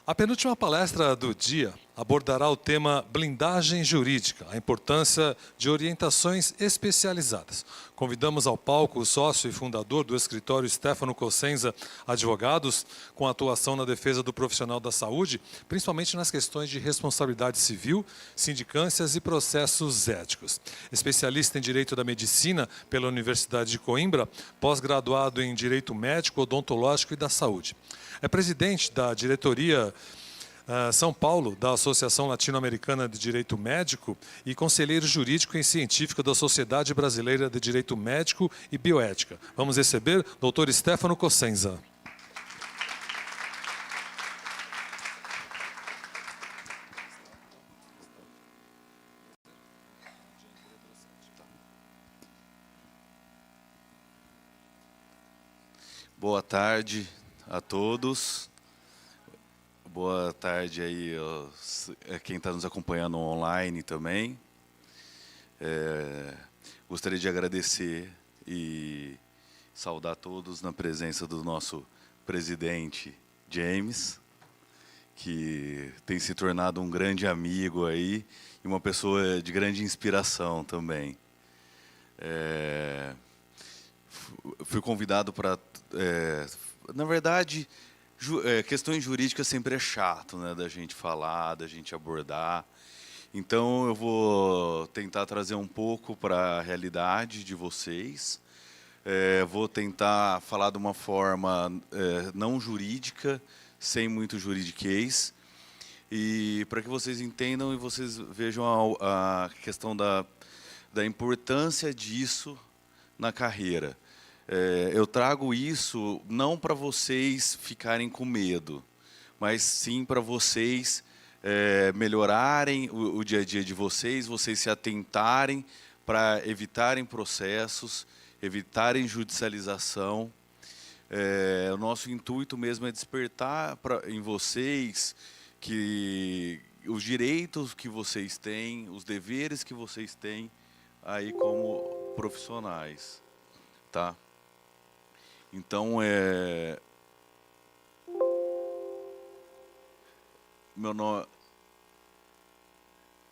A penúltima palestra do dia abordará o tema blindagem jurídica, a importância de orientações especializadas. Convidamos ao palco o sócio e fundador do escritório Stefano Cossenza Advogados, com atuação na defesa do profissional da saúde, principalmente nas questões de responsabilidade civil, sindicâncias e processos éticos. Especialista em Direito da Medicina pela Universidade de Coimbra, pós-graduado em Direito Médico, Odontológico e da Saúde. É presidente da diretoria São Paulo, da Associação Latino-Americana de Direito Médico e conselheiro jurídico e científico da Sociedade Brasileira de Direito Médico e Bioética. Vamos receber o Dr. Stefano Cossenza. Boa tarde a todos. Boa tarde aí a quem está nos acompanhando online também. Gostaria de agradecer e saudar todos na presença do nosso presidente James, que tem se tornado um grande amigo aí e uma pessoa de grande inspiração também. Fui convidado para... na verdade, questões jurídicas sempre é chato, né, da gente falar, da gente abordar. Então, eu vou tentar trazer um pouco para a realidade de vocês. Vou tentar falar de uma forma não jurídica, sem muito juridiquês, e para que vocês entendam e vocês vejam a questão da importância disso na carreira. Eu trago isso não para vocês ficarem com medo, mas sim para vocês melhorarem o dia a dia de vocês, vocês se atentarem para evitarem processos, evitarem judicialização. O nosso intuito mesmo é despertar em vocês que os direitos que vocês têm, os deveres que vocês têm aí como profissionais, tá? Então, meu nome...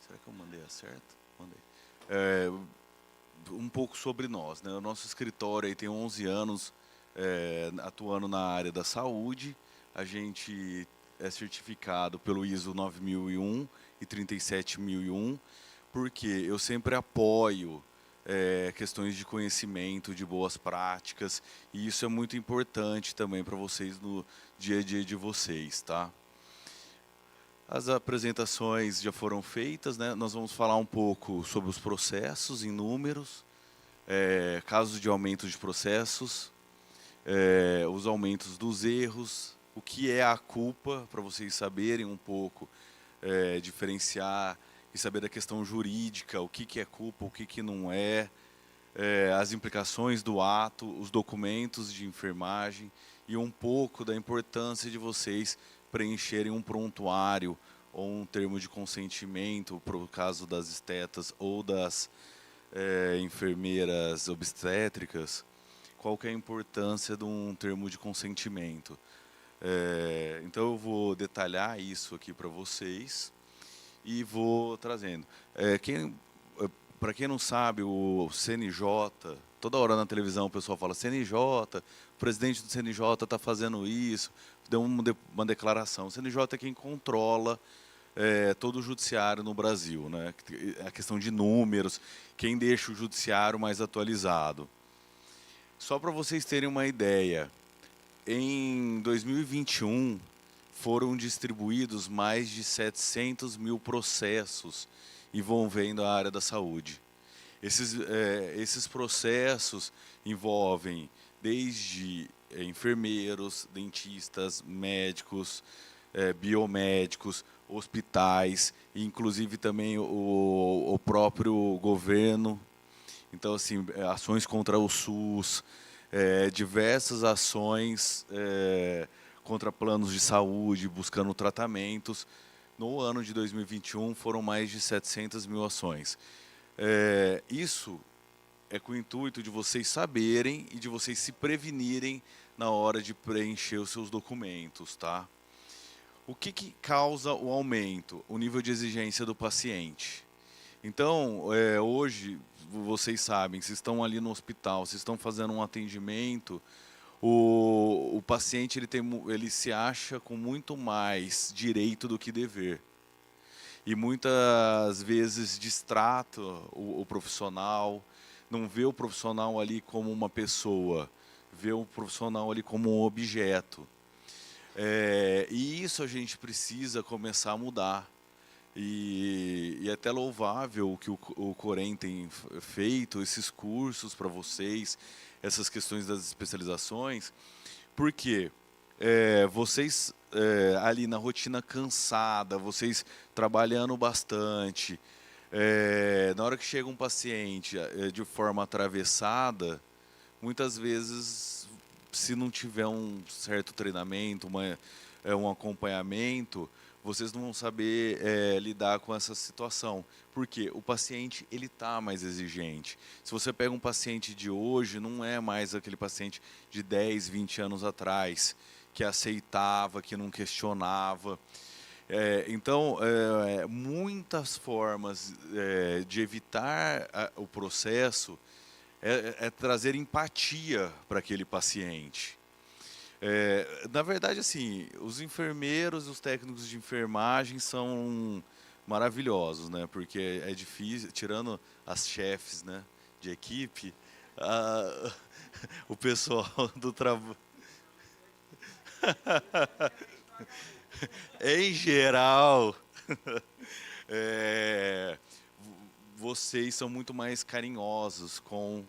Será que eu mandei a certo? Mandei. Um pouco sobre nós, né? O nosso escritório aí tem 11 anos atuando na área da saúde. A gente é certificado pelo ISO 9001 e 37001, porque eu sempre apoio questões de conhecimento, de boas práticas, e isso é muito importante também para vocês no dia a dia de vocês, tá? As apresentações já foram feitas, né? Nós vamos falar um pouco sobre os processos em números, casos de aumento de processos, os aumentos dos erros, o que é a culpa, para vocês saberem um pouco diferenciar e saber da questão jurídica, o que é culpa, o que não é, as implicações do ato, os documentos de enfermagem e um pouco da importância de vocês preencherem um prontuário ou um termo de consentimento para o caso das estetas ou das enfermeiras obstétricas, qual que é a importância de um termo de consentimento. Então eu vou detalhar isso aqui para vocês e vou trazendo. Para quem não sabe, o CNJ, toda hora na televisão o pessoal fala CNJ, o presidente do CNJ está fazendo isso, deu uma declaração. O CNJ é quem controla todo o judiciário no Brasil, né? A questão de números, quem deixa o judiciário mais atualizado. Só para vocês terem uma ideia, em 2021 foram distribuídos mais de 700 mil processos envolvendo a área da saúde. Esses processos envolvem desde enfermeiros, dentistas, médicos, biomédicos, hospitais, inclusive também o próprio governo. Então, assim, ações contra o SUS, diversas ações contra planos de saúde, buscando tratamentos. No ano de 2021, foram mais de 700 mil ações. Isso é com o intuito de vocês saberem e de vocês se prevenirem na hora de preencher os seus documentos, tá? O que causa o aumento? O nível de exigência do paciente. Então, hoje, vocês sabem, se estão ali no hospital, se estão fazendo um atendimento, o paciente ele se acha com muito mais direito do que dever. E muitas vezes distrata o profissional, não vê o profissional ali como uma pessoa, vê o profissional ali como um objeto. E isso a gente precisa começar a mudar. E é até louvável o que o Corém tem feito, esses cursos para vocês, essas questões das especializações, porque vocês ali na rotina cansada, vocês trabalhando bastante, na hora que chega um paciente de forma atravessada, muitas vezes, se não tiver um certo treinamento, um acompanhamento, vocês não vão saber lidar com essa situação. Porque o paciente ele está mais exigente. Se você pega um paciente de hoje, não é mais aquele paciente de 10, 20 anos atrás, que aceitava, que não questionava. Então, muitas formas de evitar o processo é trazer empatia para aquele paciente. Na verdade, assim, os enfermeiros, os técnicos de enfermagem são maravilhosos, né? Porque é difícil, tirando as chefes, né, de equipe, o pessoal do trabalho. Em geral, vocês são muito mais carinhosos com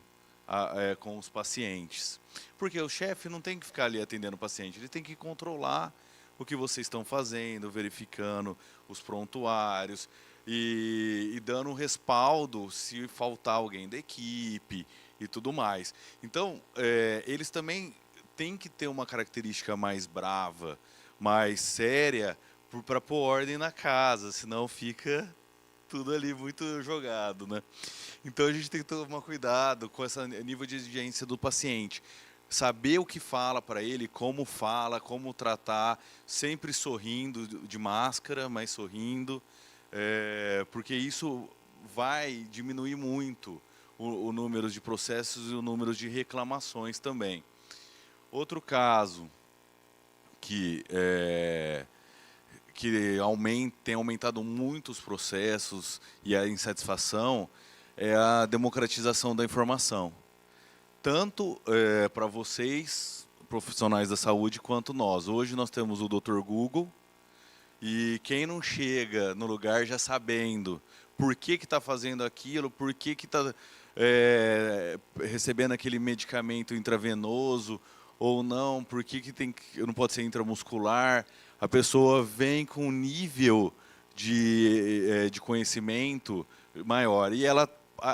os pacientes. Porque o chefe não tem que ficar ali atendendo o paciente, ele tem que controlar o que vocês estão fazendo, verificando os prontuários e dando um respaldo se faltar alguém da equipe e tudo mais. Então, eles também têm que ter uma característica mais brava, mais séria, para pôr ordem na casa, senão fica tudo ali muito jogado, né? Então a gente tem que tomar cuidado com esse nível de exigência do paciente. Saber o que fala para ele, como fala, como tratar, sempre sorrindo, de máscara, mas sorrindo, porque isso vai diminuir muito o número de processos e o número de reclamações também. Outro caso que tem aumentado muito os processos e a insatisfação é a democratização da informação. Tanto para vocês, profissionais da saúde, quanto nós. Hoje nós temos o Dr. Google e quem não chega no lugar já sabendo por que está fazendo aquilo, por que está recebendo aquele medicamento intravenoso ou não, por que não pode ser intramuscular. A pessoa vem com um nível de conhecimento maior e ela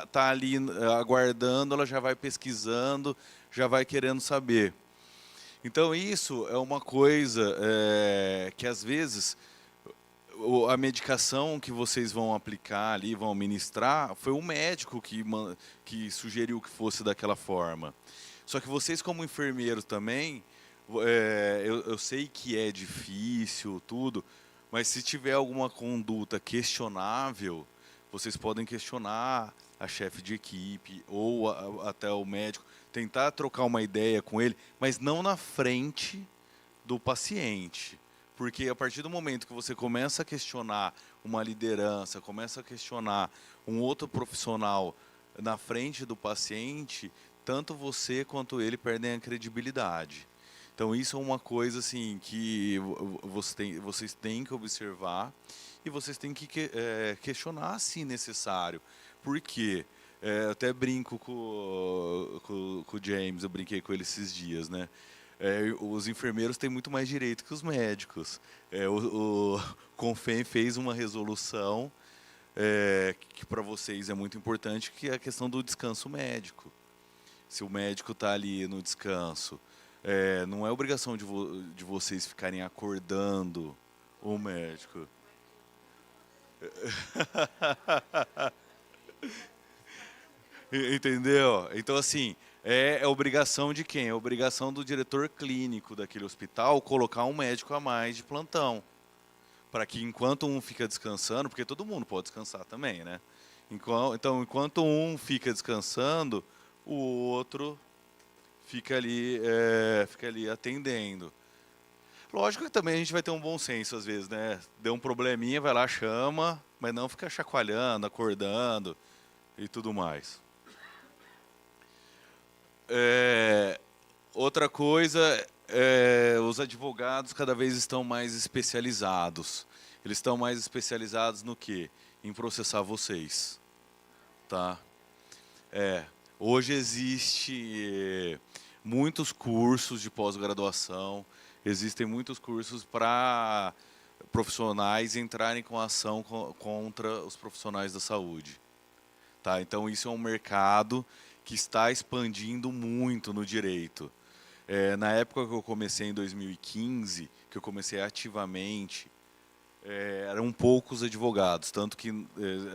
está ali aguardando, ela já vai pesquisando, já vai querendo saber. Então isso é uma coisa que às vezes a medicação que vocês vão aplicar ali, vão administrar, foi o médico que sugeriu que fosse daquela forma. Só que vocês como enfermeiros também, eu sei que é difícil, tudo, mas se tiver alguma conduta questionável, vocês podem questionar a chefe de equipe ou até o médico, tentar trocar uma ideia com ele, mas não na frente do paciente. Porque a partir do momento que você começa a questionar uma liderança, começa a questionar um outro profissional na frente do paciente, tanto você quanto ele perdem a credibilidade. Então isso é uma coisa assim que vocês têm que observar e vocês têm que questionar se necessário. Por quê? Eu até brinco com o James, eu brinquei com ele esses dias, né? Os enfermeiros têm muito mais direito que os médicos. O Confem fez uma resolução que para vocês é muito importante, que é a questão do descanso médico. Se o médico está ali no descanso, não é obrigação de vocês ficarem acordando o médico. Entendeu? Então, assim, é obrigação de quem? É obrigação do diretor clínico daquele hospital colocar um médico a mais de plantão. para que enquanto um fica descansando, porque todo mundo pode descansar também, né? Então, enquanto um fica descansando, o outro fica ali atendendo. Lógico que também a gente vai ter um bom senso às vezes, né? Deu um probleminha, vai lá, chama, mas não fica chacoalhando, acordando e tudo mais. Outra coisa, os advogados cada vez estão mais especializados. Eles estão mais especializados no quê? Em processar vocês. Tá? Hoje existe muitos cursos de pós-graduação, existem muitos cursos para profissionais entrarem com ação contra os profissionais da saúde. Tá? Então isso é um mercado que está expandindo muito no direito. Na época que eu comecei em 2015, que eu comecei ativamente, eram poucos advogados, tanto que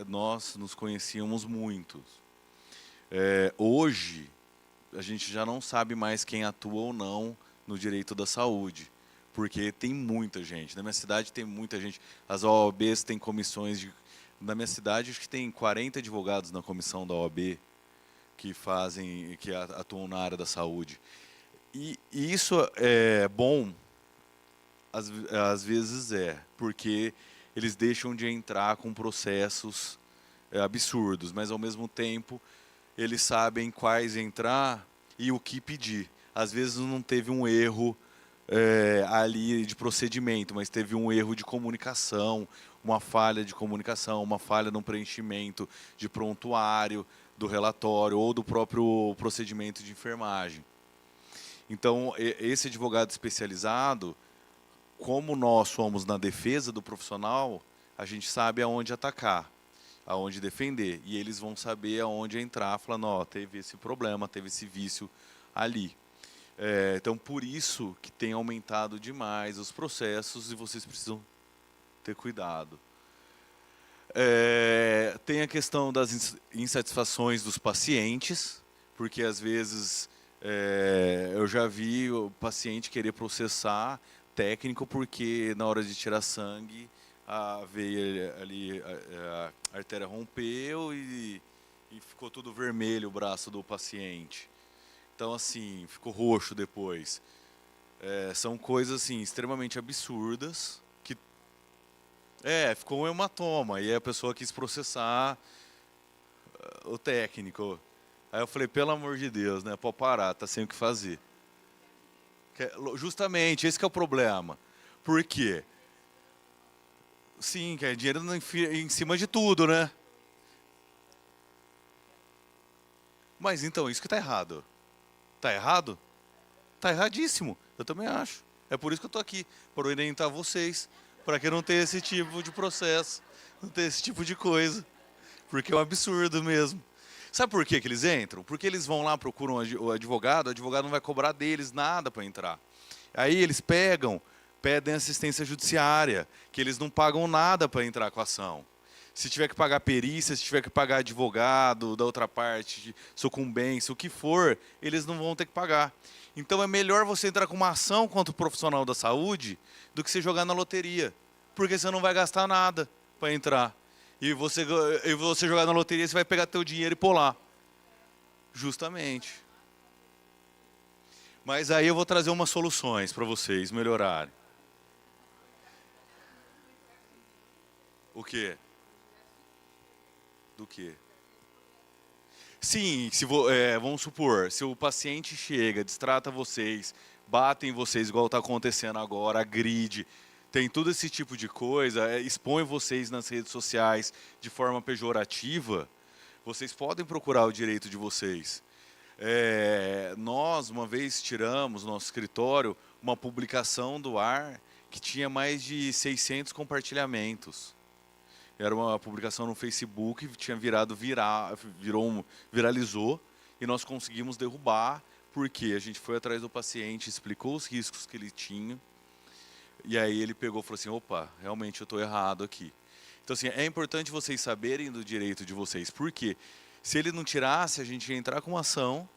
nós nos conhecíamos muitos. Hoje, a gente já não sabe mais quem atua ou não no direito da saúde, porque tem muita gente. Na minha cidade tem muita gente. As OABs têm comissões de... Na minha cidade, acho que tem 40 advogados na comissão da OAB que atuam na área da saúde. E isso é bom, às vezes porque eles deixam de entrar com processos absurdos, mas ao mesmo tempo eles sabem quais entrar e o que pedir. Às vezes não teve um erro ali de procedimento, mas teve um erro de comunicação, uma falha de comunicação, uma falha no preenchimento de prontuário, do relatório ou do próprio procedimento de enfermagem. Então, esse advogado especializado, como nós somos na defesa do profissional, a gente sabe aonde atacar, aonde defender. E eles vão saber aonde entrar, falando, ó, teve esse problema, teve esse vício ali. Então, por isso que tem aumentado demais os processos e vocês precisam ter cuidado. Tem a questão das insatisfações dos pacientes, porque às vezes eu já vi o paciente querer processar técnico porque na hora de tirar sangue a veia ali, a artéria rompeu e ficou tudo vermelho o braço do paciente. Então assim, ficou roxo depois. São coisas assim extremamente absurdas que ficou um hematoma e a pessoa quis processar o técnico. Aí eu falei, pelo amor de Deus, né, pode parar, tá sem o que fazer. Justamente, esse que é o problema. Por quê? Sim, que é dinheiro em cima de tudo, né? Mas então, isso que está errado. Está errado? Está erradíssimo. Eu também acho. É por isso que eu estou aqui, para orientar vocês, para que não tenha esse tipo de processo, não tenha esse tipo de coisa. Porque é um absurdo mesmo. Sabe por que eles entram? Porque eles vão lá, procuram o advogado não vai cobrar deles nada para entrar. Aí eles pedem assistência judiciária, que eles não pagam nada para entrar com a ação. Se tiver que pagar perícia, se tiver que pagar advogado da outra parte, sucumbência, o que for, eles não vão ter que pagar. Então é melhor você entrar com uma ação contra o profissional da saúde do que você jogar na loteria, porque você não vai gastar nada para entrar. E você jogar na loteria, você vai pegar teu dinheiro e pôr lá. Justamente. Mas aí eu vou trazer umas soluções para vocês melhorarem. O quê? Do quê? Sim, vamos supor, se o paciente chega, destrata vocês, bate em vocês igual está acontecendo agora, agride, tem todo esse tipo de coisa, expõe vocês nas redes sociais de forma pejorativa, vocês podem procurar o direito de vocês. Nós, uma vez, tiramos, no nosso escritório, uma publicação do ar que tinha mais de 600 compartilhamentos. Era uma publicação no Facebook, tinha viralizou, e nós conseguimos derrubar, porque a gente foi atrás do paciente, explicou os riscos que ele tinha, e aí ele pegou e falou assim, opa, realmente eu estou errado aqui. Então assim, é importante vocês saberem do direito de vocês, porque se ele não tirasse, a gente ia entrar com uma ação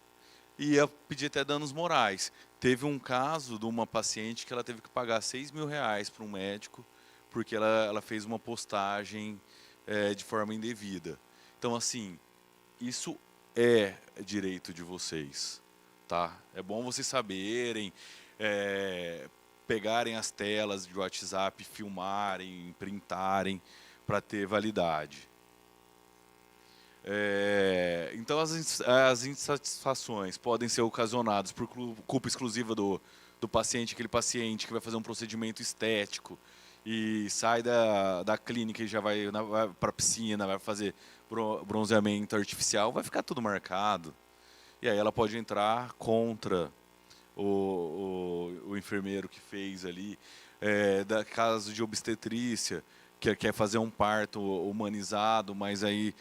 e ia pedir até danos morais. Teve um caso de uma paciente que ela teve que pagar R$6.000 para um médico, porque ela fez uma postagem de forma indevida. Então, assim, isso é direito de vocês, tá? É bom vocês saberem, pegarem as telas de WhatsApp, filmarem, printarem, para ter validade. Então, as insatisfações podem ser ocasionadas por culpa exclusiva do paciente, aquele paciente que vai fazer um procedimento estético e sai da clínica e já vai para a piscina, vai fazer bronzeamento artificial, vai ficar tudo marcado. E aí ela pode entrar contra o enfermeiro que fez ali. Da caso de obstetrícia, que quer fazer um parto humanizado, mas aí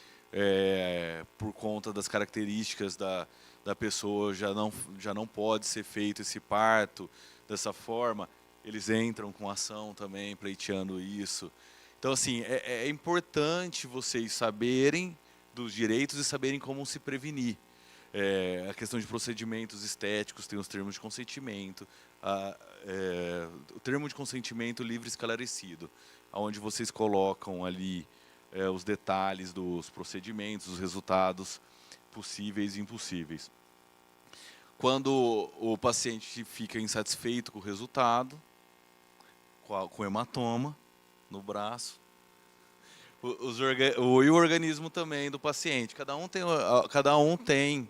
por conta das características da pessoa já não pode ser feito esse parto dessa forma, eles entram com ação também pleiteando isso. Então, assim, é importante vocês saberem dos direitos e saberem como se prevenir. A questão de procedimentos estéticos tem os termos de consentimento, o termo de consentimento livre e esclarecido, onde vocês colocam ali os detalhes dos procedimentos, os resultados possíveis e impossíveis. Quando o paciente fica insatisfeito com o resultado, com hematoma no braço, e o organismo também do paciente, cada um tem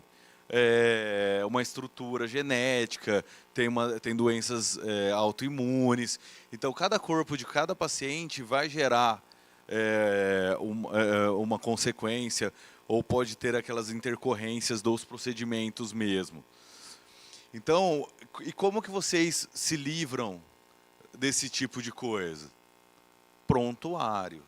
uma estrutura genética, tem doenças autoimunes. Então, cada corpo de cada paciente vai gerar uma consequência ou pode ter aquelas intercorrências dos procedimentos mesmo. Então, e como que vocês se livram desse tipo de coisa? Prontuário,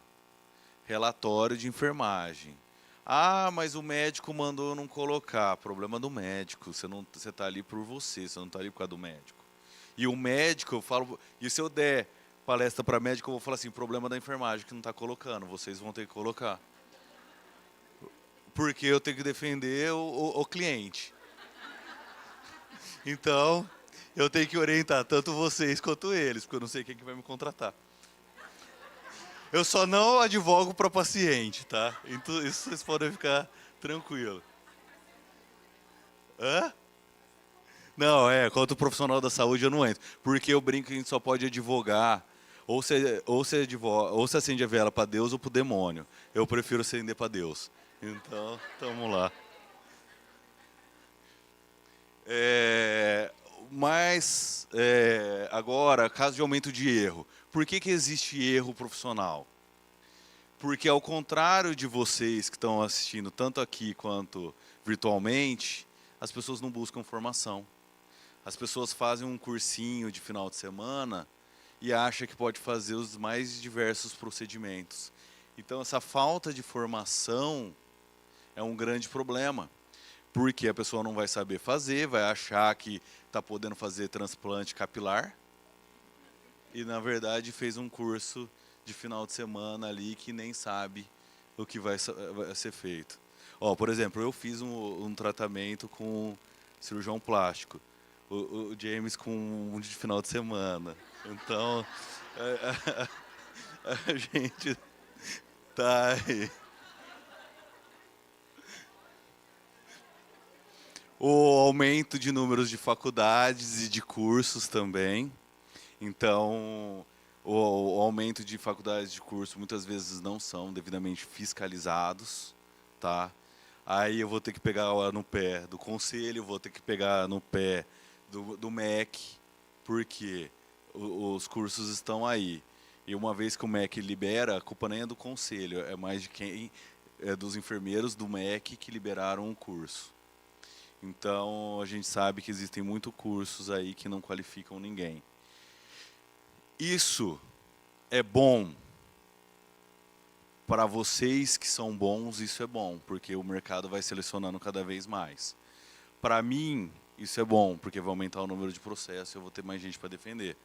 relatório de enfermagem. Ah, mas o médico mandou não colocar. Problema do médico. Você está ali por você não está ali por causa do médico. E o médico, eu falo, e se eu der palestra para médico, eu vou falar assim, problema da enfermagem que não está colocando, vocês vão ter que colocar. Porque eu tenho que defender o cliente. Então, eu tenho que orientar tanto vocês quanto eles, porque eu não sei quem que vai me contratar. Eu só não advogo para paciente, tá? Então, isso vocês podem ficar tranquilos. Hã? Não, quanto profissional da saúde eu não entro. Porque eu brinco que a gente só pode advogar, ou se acende a vela para Deus ou para o demônio. Eu prefiro acender para Deus. Então, vamos lá. Mas, agora, caso de aumento de erro. Por que existe erro profissional? Porque, ao contrário de vocês que estão assistindo, tanto aqui quanto virtualmente, as pessoas não buscam formação. As pessoas fazem um cursinho de final de semana e acham que pode fazer os mais diversos procedimentos. Então, essa falta de formação é um grande problema. Porque a pessoa não vai saber fazer, vai achar que está podendo fazer transplante capilar e, na verdade, fez um curso de final de semana ali que nem sabe o que vai ser feito. Por exemplo, eu fiz um tratamento com cirurgião plástico, o James com um de final de semana. Então, a gente tá aí. O aumento de números de faculdades e de cursos também. Então, o aumento de faculdades de curso muitas vezes não são devidamente fiscalizados, tá? Aí eu vou ter que pegar no pé do conselho, vou ter que pegar no pé do MEC, porque os cursos estão aí. E uma vez que o MEC libera, a culpa nem é do conselho, é mais de quem, dos enfermeiros do MEC que liberaram o curso. Então, a gente sabe que existem muitos cursos aí que não qualificam ninguém. Isso é bom para vocês que são bons, isso é bom, porque o mercado vai selecionando cada vez mais. Para mim, isso é bom, porque vai aumentar o número de processos e eu vou ter mais gente para defender.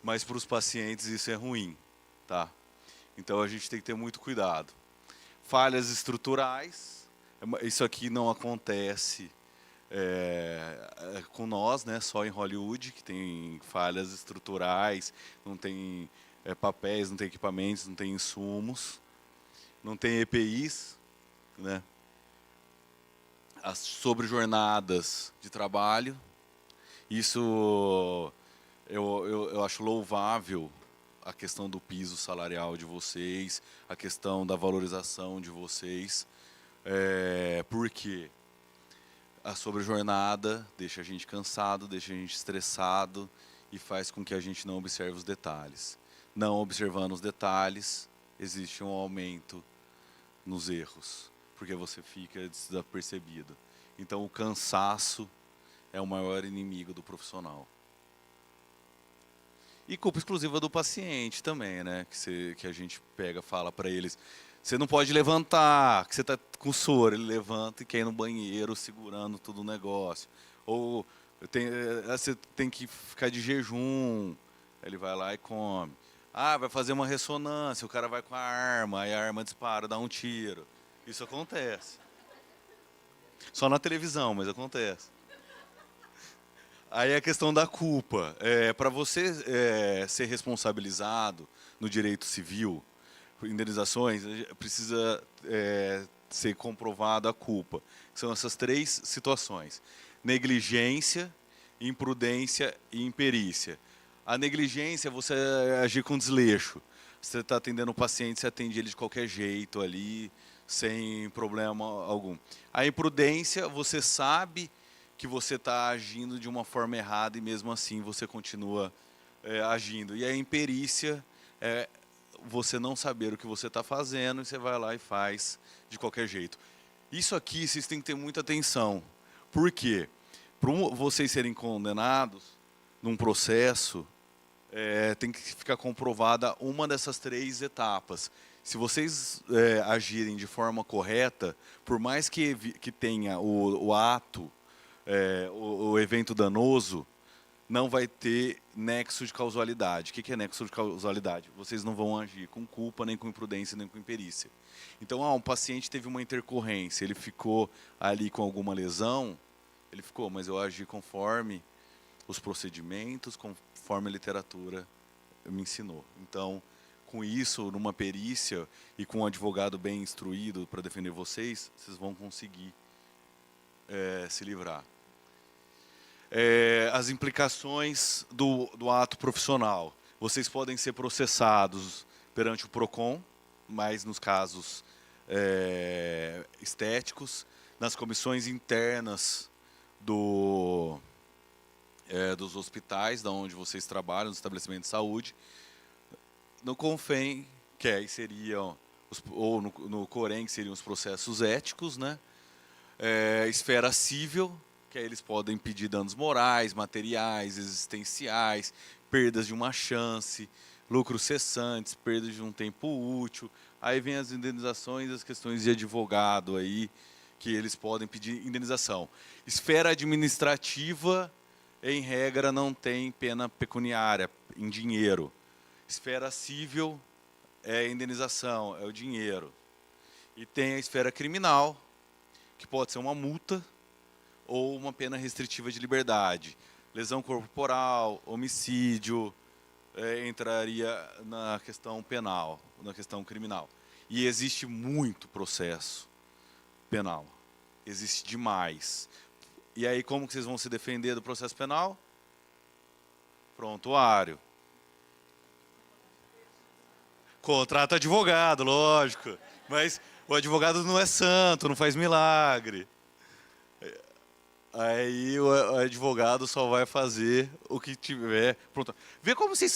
Mas para os pacientes isso é ruim, tá? Então, a gente tem que ter muito cuidado. Falhas estruturais, isso aqui não acontece com nós, né, só em Hollywood, que tem falhas estruturais, não tem papéis, não tem equipamentos, não tem insumos, não tem EPIs, né? Sobre jornadas de trabalho. Isso eu acho louvável, a questão do piso salarial de vocês, a questão da valorização de vocês, porque a sobrejornada deixa a gente cansado, deixa a gente estressado e faz com que a gente não observe os detalhes. Não observando os detalhes, existe um aumento nos erros, porque você fica desapercebido. Então o cansaço é o maior inimigo do profissional. E culpa exclusiva do paciente também, né? Que a gente pega, fala para eles, você não pode levantar, que você está com soro. Ele levanta e quer ir no banheiro segurando todo o negócio. Ou você tem que ficar de jejum, ele vai lá e come. Ah, vai fazer uma ressonância, o cara vai com a arma, aí a arma dispara, dá um tiro. Isso acontece. Só na televisão, mas acontece. Aí a questão da culpa. Para você ser responsabilizado no direito civil, por indenizações, precisa ser comprovada a culpa. São essas 3 situações: negligência, imprudência e imperícia. A negligência é você agir com desleixo. Você está atendendo o paciente, você atende ele de qualquer jeito ali, sem problema algum. A imprudência, você sabe que você está agindo de uma forma errada e mesmo assim você continua agindo. E a imperícia é você não saber o que você está fazendo e você vai lá e faz de qualquer jeito. Isso aqui vocês têm que ter muita atenção. Por quê? Para vocês serem condenados num processo, tem que ficar comprovada uma dessas 3 etapas. Se vocês agirem de forma correta, por mais que tenha o ato, o evento danoso, não vai ter nexo de causalidade. O que é nexo de causalidade? Vocês não vão agir com culpa, nem com imprudência, nem com imperícia. Então, um paciente teve uma intercorrência, ele ficou ali com alguma lesão, ele ficou, mas eu agi conforme os procedimentos, conforme a literatura me ensinou. Então, com isso, numa perícia e com um advogado bem instruído para defender vocês, vocês vão conseguir se livrar. As implicações do ato profissional. Vocês podem ser processados perante o PROCON, mas nos casos estéticos, nas comissões internas dos hospitais, da onde vocês trabalham, nos estabelecimentos de saúde, no CONFEM, que aí seriam, ou no COREM, que seriam os processos éticos, né? Esfera civil, que aí eles podem pedir danos morais, materiais, existenciais, perdas de uma chance, lucros cessantes, perdas de um tempo útil. Aí vem as indenizações, as questões de advogado aí, que eles podem pedir indenização. Esfera administrativa, em regra, não tem pena pecuniária, em dinheiro. Esfera civil é indenização, é o dinheiro. E tem a esfera criminal, que pode ser uma multa ou uma pena restritiva de liberdade. Lesão corporal, homicídio, entraria na questão penal, na questão criminal. E existe muito processo penal. Existe demais. E aí, como que vocês vão se defender do processo penal? Prontuário. Contrata advogado, lógico. Mas o advogado não é santo, não faz milagre. Aí o advogado só vai fazer o que tiver pronto. Vê como vocês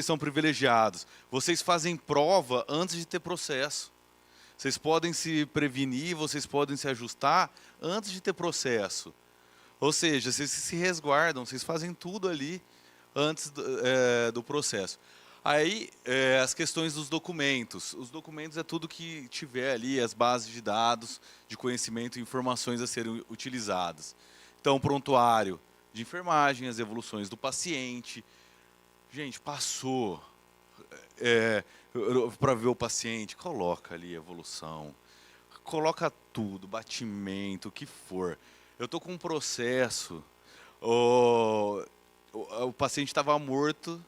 são privilegiados. Vocês fazem prova antes de ter processo. Vocês podem se prevenir, vocês podem se ajustar antes de ter processo. Ou seja, vocês se resguardam, vocês fazem tudo ali antes do processo. Aí, as questões dos documentos. Os documentos é tudo que tiver ali, as bases de dados, de conhecimento e informações a serem utilizadas. Então, prontuário de enfermagem, as evoluções do paciente. Gente, passou para ver o paciente, coloca ali a evolução. Coloca tudo, batimento, o que for. Eu estou com um processo, o paciente estava morto,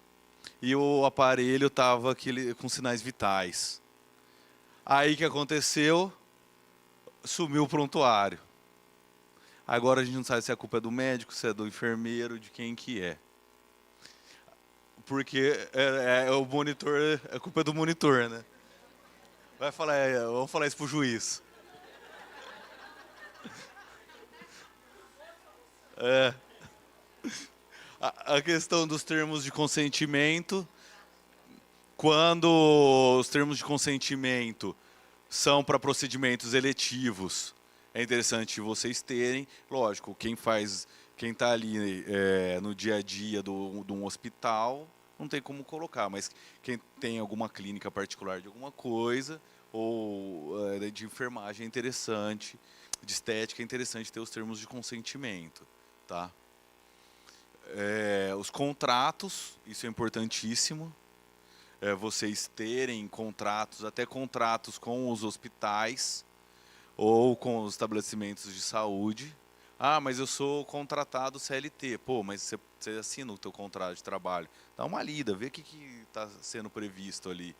e o aparelho estava com sinais vitais. Aí o que aconteceu? Sumiu o prontuário. Agora a gente não sabe se a culpa é do médico, se é do enfermeiro, de quem que é. Porque o monitor, a culpa é do monitor, né? Vamos falar isso pro juiz. É. A questão dos termos de consentimento, quando os termos de consentimento são para procedimentos eletivos, é interessante vocês terem, lógico, quem está ali no dia a dia de um hospital, não tem como colocar, mas quem tem alguma clínica particular de alguma coisa, ou de enfermagem é interessante, de estética é interessante ter os termos de consentimento, tá? Os contratos, isso é importantíssimo, vocês terem contratos, até contratos com os hospitais ou com os estabelecimentos de saúde. Ah, mas eu sou contratado CLT. Pô, mas você assina o teu contrato de trabalho. Dá uma lida, vê o que está sendo previsto ali.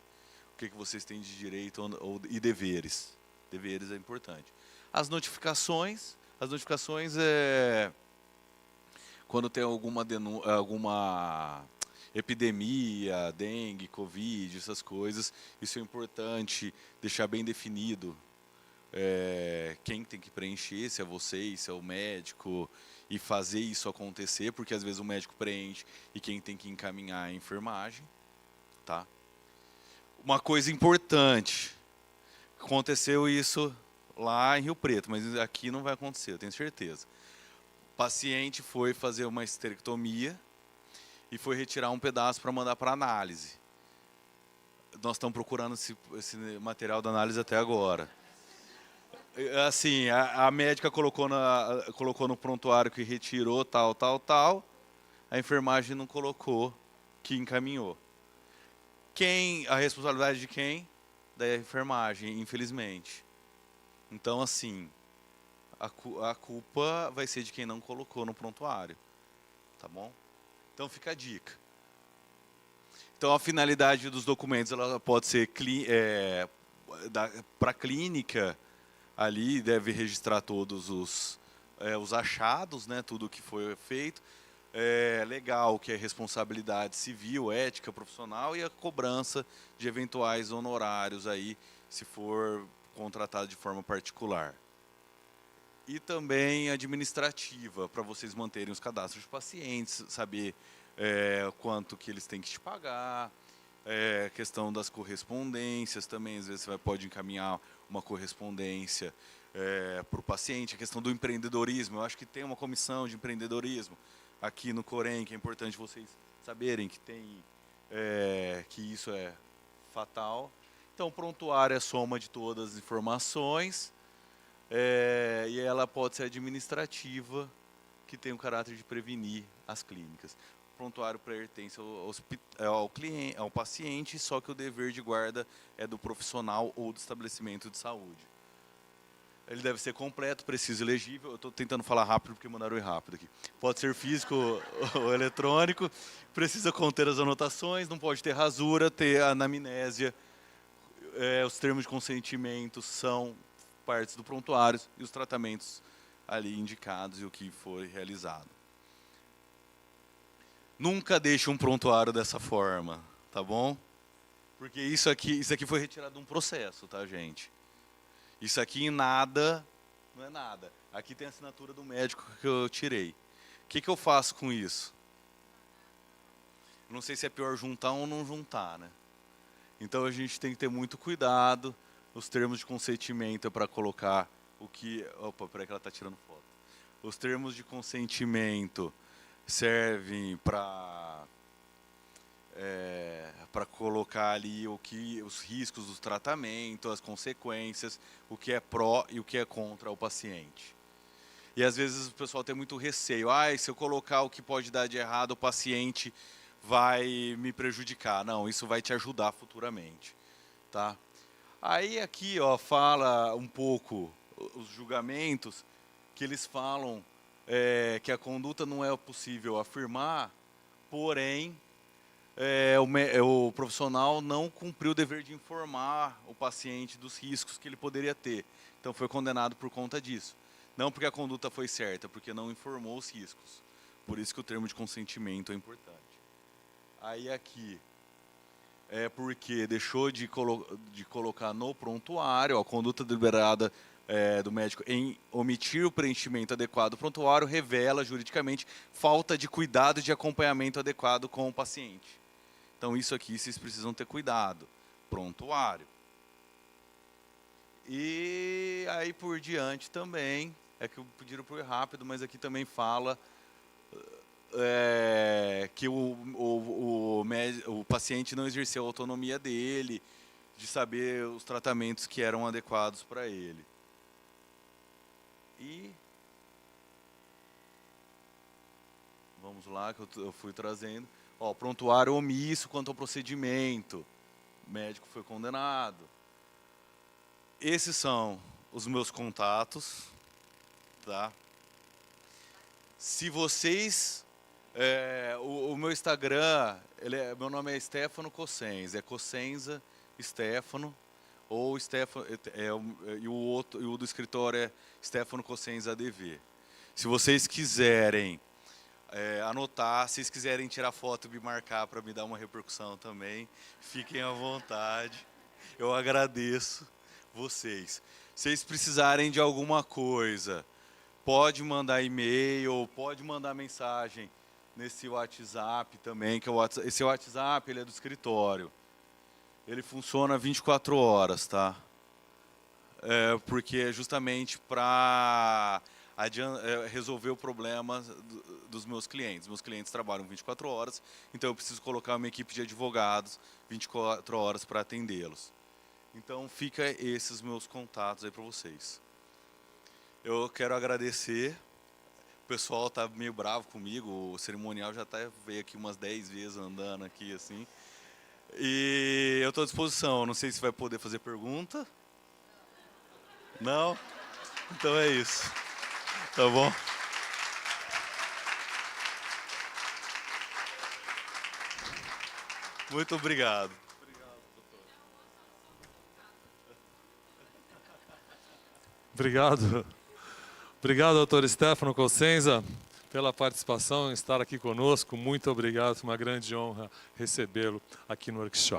O que vocês têm de direito e deveres. Deveres é importante. As notificações quando tem alguma epidemia, dengue, covid, essas coisas, isso é importante deixar bem definido quem tem que preencher, se é vocês, se é o médico, e fazer isso acontecer, porque às vezes o médico preenche e quem tem que encaminhar é a enfermagem. Tá? Uma coisa importante, aconteceu isso lá em Rio Preto, mas aqui não vai acontecer, eu tenho certeza. O paciente foi fazer uma esterectomia e foi retirar um pedaço para mandar para análise. Nós estamos procurando esse material da análise até agora. Assim, a médica colocou no prontuário que retirou tal. A enfermagem não colocou, que encaminhou. A responsabilidade de quem? Da enfermagem, infelizmente. Então, assim, a culpa vai ser de quem não colocou no prontuário. Tá bom? Então fica a dica. Então a finalidade dos documentos ela pode ser para a clínica, ali deve registrar todos os achados, né, tudo que foi feito. Legal, que é responsabilidade civil, ética profissional e a cobrança de eventuais honorários aí, se for contratado de forma particular. E também administrativa, para vocês manterem os cadastros de pacientes, saber quanto que eles têm que te pagar, questão das correspondências também, às vezes você pode encaminhar uma correspondência para o paciente, a questão do empreendedorismo, eu acho que tem uma comissão de empreendedorismo aqui no Corém, que é importante vocês saberem que tem, que isso é fatal. Então, o prontuário é a soma de todas as informações, e ela pode ser administrativa, que tem o caráter de prevenir as clínicas. O prontuário pertence ao cliente, ao paciente, só que o dever de guarda é do profissional ou do estabelecimento de saúde. Ele deve ser completo, preciso e legível. Eu estou tentando falar rápido porque mandaram ir rápido aqui. Pode ser físico ou eletrônico, precisa conter as anotações, não pode ter rasura, ter anamnésia. Os termos de consentimento são partes do prontuário e os tratamentos ali indicados e o que foi realizado. Nunca deixe um prontuário dessa forma, tá bom? Porque isso aqui foi retirado de um processo, tá, gente? Isso aqui em nada, não é nada. Aqui tem a assinatura do médico que eu tirei. O que eu faço com isso? Não sei se é pior juntar ou não juntar, né? Então a gente tem que ter muito cuidado. Os termos de consentimento é para colocar o que... Opa, peraí que ela está tirando foto. Os termos de consentimento servem para colocar ali os riscos do tratamento, as consequências, o que é pró e o que é contra o paciente. E às vezes o pessoal tem muito receio. Se eu colocar o que pode dar de errado, o paciente vai me prejudicar. Não, isso vai te ajudar futuramente. Tá? Aí aqui fala um pouco os julgamentos, que eles falam que a conduta não é possível afirmar, porém o profissional não cumpriu o dever de informar o paciente dos riscos que ele poderia ter. Então foi condenado por conta disso. Não porque a conduta foi certa, porque não informou os riscos. Por isso que o termo de consentimento é importante. Aí aqui é porque deixou de colocar no prontuário a conduta deliberada do médico em omitir o preenchimento adequado do prontuário revela juridicamente falta de cuidado e de acompanhamento adequado com o paciente. Então isso aqui vocês precisam ter cuidado. Prontuário. E aí por diante também, é que pediram por rápido, mas aqui também fala que o paciente não exerceu a autonomia dele, de saber os tratamentos que eram adequados para ele. E vamos lá, que eu fui trazendo. Ó, prontuário omisso quanto ao procedimento. O médico foi condenado. Esses são os meus contatos, tá? Se vocês... o meu Instagram, meu nome é Stefano Cossenza, é Cossenza Stefano, ou Stefano, e o do escritório é Stefano Cossenza ADV. Se vocês quiserem anotar, se vocês quiserem tirar foto e me marcar para me dar uma repercussão também, fiquem à vontade. Eu agradeço vocês. Se vocês precisarem de alguma coisa, pode mandar e-mail, pode mandar mensagem nesse WhatsApp também, que esse WhatsApp ele é do escritório. Ele funciona 24 horas, tá? Porque é justamente para resolver o problema dos meus clientes. Meus clientes trabalham 24 horas, então eu preciso colocar uma equipe de advogados 24 horas para atendê-los. Então fica esses meus contatos aí para vocês. Eu quero agradecer. O pessoal tá meio bravo comigo, o cerimonial já veio aqui umas 10 vezes andando aqui assim. E eu estou à disposição, não sei se vai poder fazer pergunta. Não? Então é isso. Tá bom? Muito obrigado. Obrigado. Obrigado, doutor Stefano Cossenza, pela participação, estar aqui conosco. Muito obrigado, foi uma grande honra recebê-lo aqui no workshop.